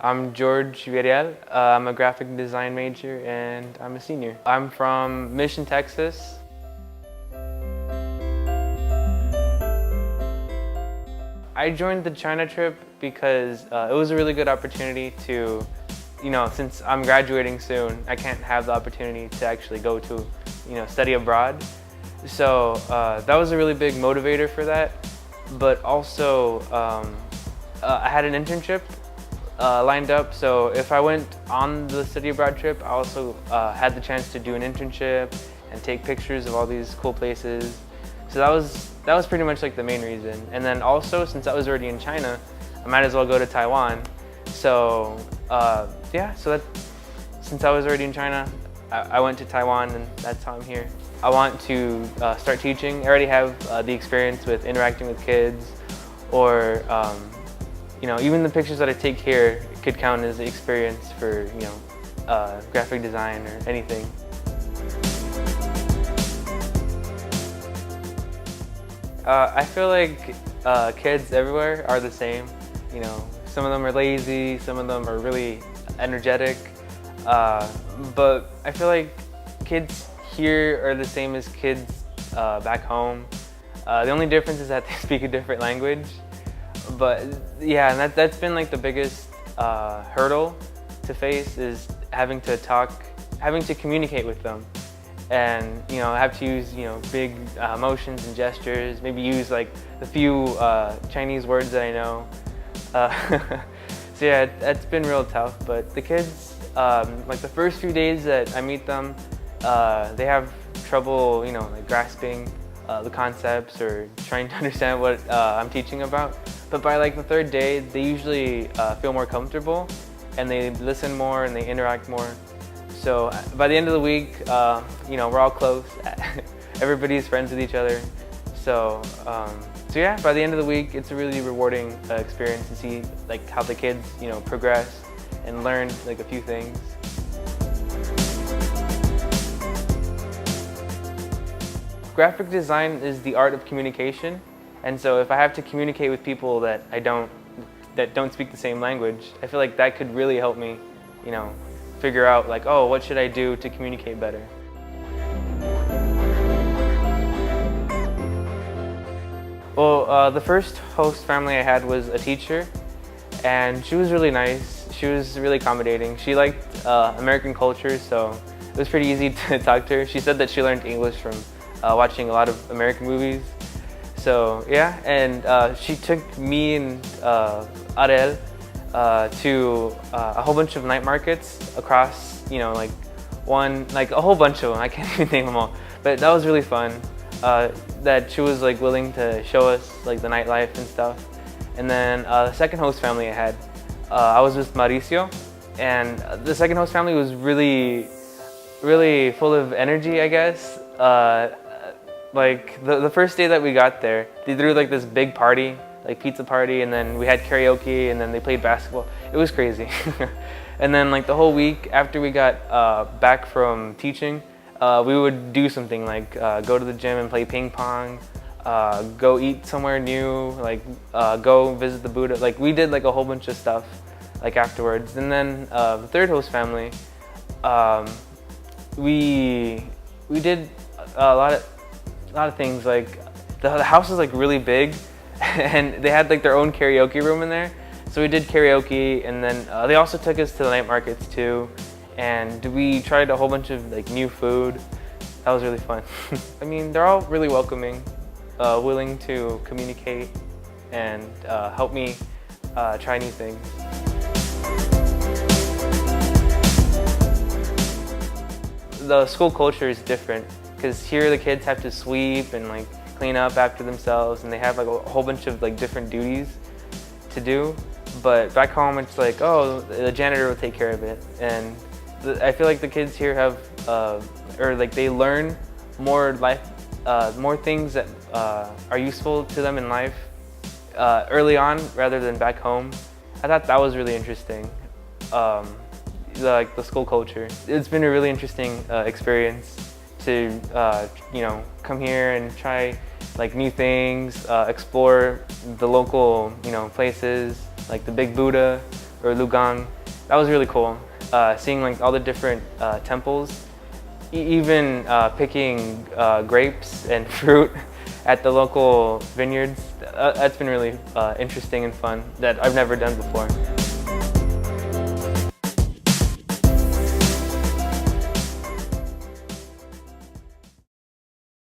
I'm George Villarreal. I'm a graphic design major and I'm a senior. I'm from Mission, Texas. I joined the China trip because it was a really good opportunity to, since I'm graduating soon, I can't have the opportunity to actually go to, study abroad. So that was a really big motivator for that. But also, I had an internship lined up, so if I went on the study abroad trip, I also had the chance to do an internship and take pictures of all these cool places. So that was pretty much like the main reason. And then also, since I was already in China, I might as well go to Taiwan. So since I was already in China, I went to Taiwan, and that's how I'm here. I want to start teaching. I already have the experience with interacting with kids, or even the pictures that I take here could count as the experience for graphic design or anything. I feel like kids everywhere are the same. Some of them are lazy, some of them are really energetic, but I feel like kids here are the same as kids back home. The only difference is that they speak a different language. But yeah, and that's been like the biggest hurdle to face, is having to communicate with them, and have to use big motions and gestures. Maybe use like the few Chinese words that I know. So yeah, that's been real tough. But the kids, like the first few days that I meet them, they have trouble, like grasping the concepts or trying to understand what I'm teaching about. But by like the third day, they usually feel more comfortable, and they listen more and they interact more. So by the end of the week, we're all close. Everybody's friends with each other. So yeah, by the end of the week, it's a really rewarding experience to see like how the kids progress and learn like a few things. Graphic design is the art of communication, and so if I have to communicate with people that don't speak the same language, I feel like that could really help me, figure out like, oh, what should I do to communicate better? Well, the first host family I had was a teacher, and she was really nice. She was really accommodating. She liked American culture, so it was pretty easy to talk to her. She said that she learned English from watching a lot of American movies. So yeah, and she took me and Ariel to a whole bunch of night markets across, like a whole bunch of them. I can't even name them all, but that was really fun. That she was like willing to show us like the nightlife and stuff. And then the second host family I had, I was with Mauricio, and the second host family was really, really full of energy, I guess. Like the first day that we got there, they threw like this big party, like pizza party, and then we had karaoke, and then they played basketball. It was crazy. And then like the whole week after we got back from teaching, we would do something like go to the gym and play ping pong, go eat somewhere new, like go visit the Buddha. Like we did like a whole bunch of stuff like afterwards. And then the third host family, we did a lot of things. Like the house was like really big, and they had like their own karaoke room in there. So we did karaoke, and then they also took us to the night markets too, and we tried a whole bunch of like new food. That was really fun. I mean, they're all really welcoming, willing to communicate and help me try new things. The school culture is different, because here the kids have to sweep and like clean up after themselves, and they have like a whole bunch of like different duties to do. But back home, it's like, oh, the janitor will take care of it. And I feel like the kids here have, or like they learn more more things that are useful to them in life early on rather than back home. I thought that was really interesting. Like the school culture. It's been a really interesting experience to come here and try like new things, explore the local places like the Big Buddha or Lugang, that was really cool. Seeing like all the different temples, even picking grapes and fruit at the local vineyards. That's been really interesting and fun that I've never done before.